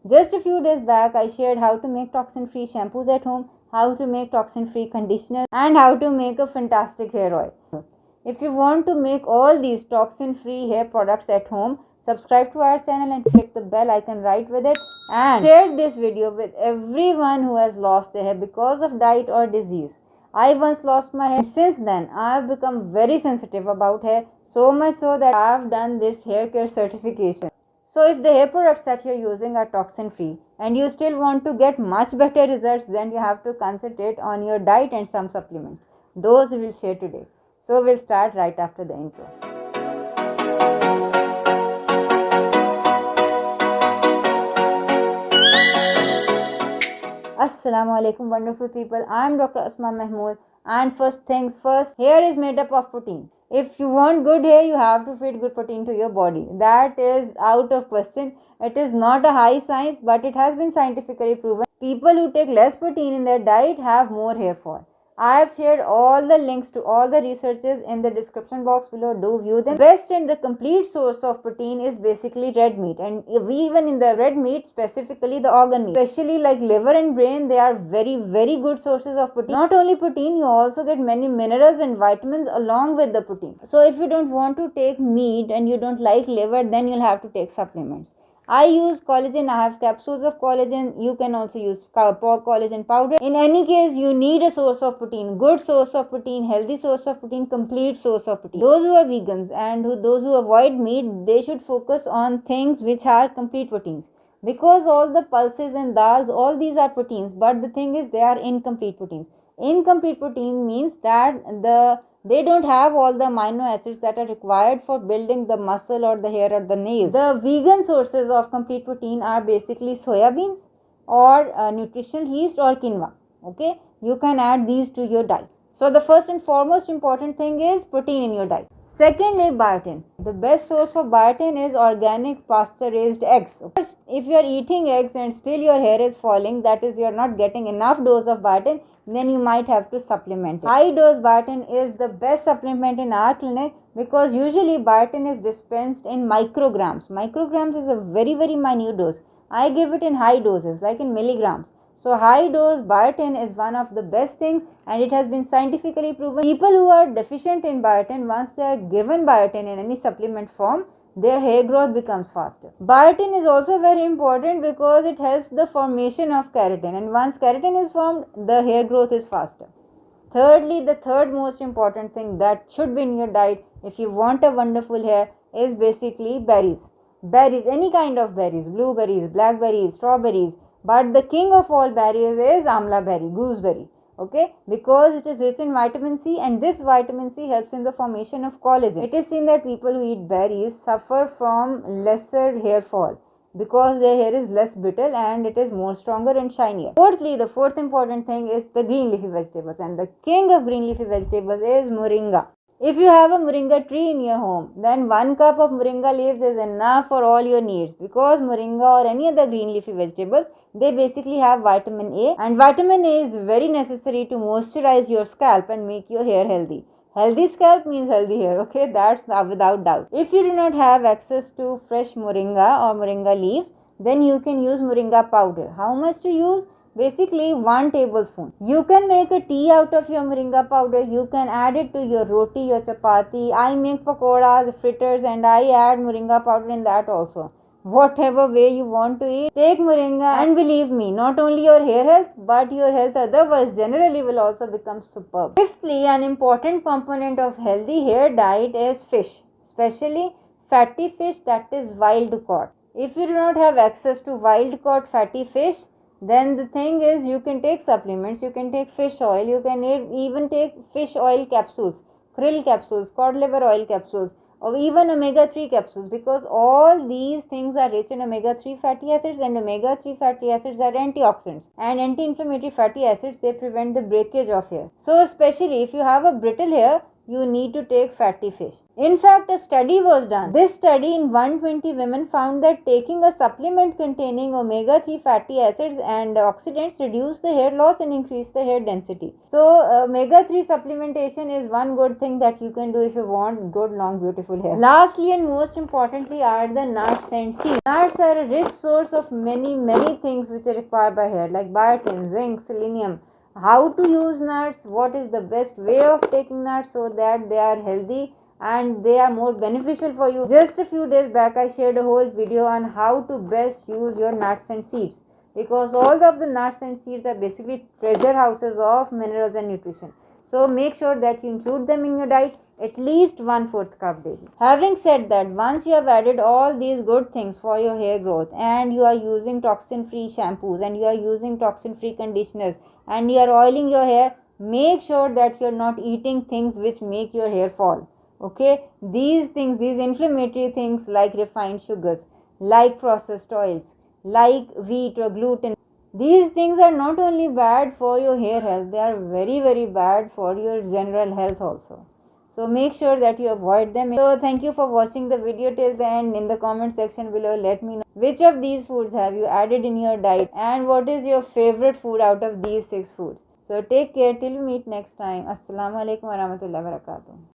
Just a few days back, I shared how to make toxin-free shampoos at home, how to make toxin-free conditioners, and how to make a fantastic hair oil. If you want to make all these toxin-free hair products at home, subscribe to our channel and click the bell icon right with it, and share this video with everyone who has lost their hair because of diet or disease. I once lost my hair, and since then I have become very sensitive about hair, so much so that I have done this hair care certification. So if the hair products that you're using are toxin free and you still want to get much better results, then you have to concentrate on your diet and some supplements. Those we will share today. So we'll start right after the intro. Assalamu alaikum wonderful people. I am Dr. Asma and first things first, hair is made up of protein. If you want good hair, you have to feed good protein to your body. That is out of question. It is not a high science, but it has been scientifically proven. People who take less protein in their diet have more hair fall. I have shared all the links to all the researches in the description box below. Do view them. Best and the complete source of protein is basically red meat, and even in the red meat, specifically the organ meat, especially like liver and brain, they are very good sources of protein. Not only protein, you also get many minerals and vitamins along with the protein. So if you don't want to take meat and you don't like liver, then you'll have to take supplements. I use collagen. I have capsules of collagen. You can also use collagen powder. In any case, you need a source of protein, good source of protein, healthy source of protein, complete source of protein. Those who are vegans and those who avoid meat, they should focus on things which are complete proteins. Because all the pulses and dals, all these are proteins, but the thing is they are incomplete proteins. Incomplete protein means that they don't have all the amino acids that are required for building the muscle or the hair or the nails. The vegan sources of complete protein are basically soya beans or nutritional yeast or quinoa. Okay, you can add these to your diet. So the first and foremost important thing is protein in your diet. Secondly, biotin. The best source of biotin is organic pasture-raised eggs. First, if you are eating eggs and still your hair is falling, that is, you are not getting enough dose of biotin, then you might have to supplement it. High dose biotin is the best supplement in our clinic because usually biotin is dispensed in micrograms. Micrograms is a very minute dose. I give it in high doses, like in milligrams. So high dose biotin is one of the best things, and it has been scientifically proven. People who are deficient in biotin, once they are given biotin in any supplement form, their hair growth becomes faster. Biotin is also very important because it helps the formation of keratin, and once keratin is formed, the hair growth is faster. Thirdly, the third most important thing that should be in your diet if you want a wonderful hair is basically berries. Berries, any kind of berries, blueberries, blackberries, strawberries. But the king of all berries is amla berry, gooseberry. Okay, because it is rich in vitamin C, and this vitamin C helps in the formation of collagen. It is seen that people who eat berries suffer from lesser hair fall because their hair is less brittle and it is more stronger and shinier. Fourthly, the fourth important thing is the green leafy vegetables, and the king of green leafy vegetables is moringa. If you have a moringa tree in your home, then 1 cup of moringa leaves is enough for all your needs, because moringa or any other green leafy vegetables, they basically have vitamin A, and vitamin A is very necessary to moisturize your scalp and make your hair healthy. Healthy scalp means healthy hair, okay, that's without doubt. If you do not have access to fresh moringa or moringa leaves, then you can use moringa powder. How much to use? Basically 1 tablespoon. You can make a tea out of your moringa powder. You can add it to your roti, your chapati. I make pakoras, fritters, and I add moringa powder in that also. Whatever way you want to eat, take moringa, and believe me, not only your hair health, but your health otherwise generally will also become superb. Fifthly, an important component of healthy hair diet is fish, especially fatty fish, that is wild caught. If you do not have access to wild caught fatty fish, then the thing is, you can take supplements, you can take fish oil, you can even take fish oil capsules, krill capsules, cod liver oil capsules, or even omega-3 capsules, because all these things are rich in omega-3 fatty acids, and omega-3 fatty acids are antioxidants, and anti-inflammatory fatty acids, they prevent the breakage of hair. So especially if you have a brittle hair, you need to take fatty fish. In fact, a study was done. This study in 120 women found that taking a supplement containing omega-3 fatty acids and oxidants reduce the hair loss and increase the hair density. So omega-3 supplementation is one good thing that you can do if you want good, long, beautiful hair. Lastly and most importantly are the nuts and seeds. Nuts are a rich source of many things which are required by hair, like biotin, zinc, selenium. How to use nuts, what is the best way of taking nuts so that they are healthy and they are more beneficial for you. Just a few days back I shared a whole video on how to best use your nuts and seeds, because all of the nuts and seeds are basically treasure houses of minerals and nutrition. So make sure that you include them in your diet at least 1/4 cup daily. Having said that, once you have added all these good things for your hair growth and you are using toxin free shampoos and you are using toxin free conditioners and you are oiling your hair, make sure that you are not eating things which make your hair fall. Okay, these things, these inflammatory things like refined sugars, like processed oils, like wheat or gluten, these things are not only bad for your hair health, they are very bad for your general health also. So make sure that you avoid them. So thank you for watching the video till the end. In the comment section below, let me know which of these foods have you added in your diet and what is your favorite food out of these 6 foods. So take care till we meet next time. Assalamu alaikum warahmatullahi wabarakatuh.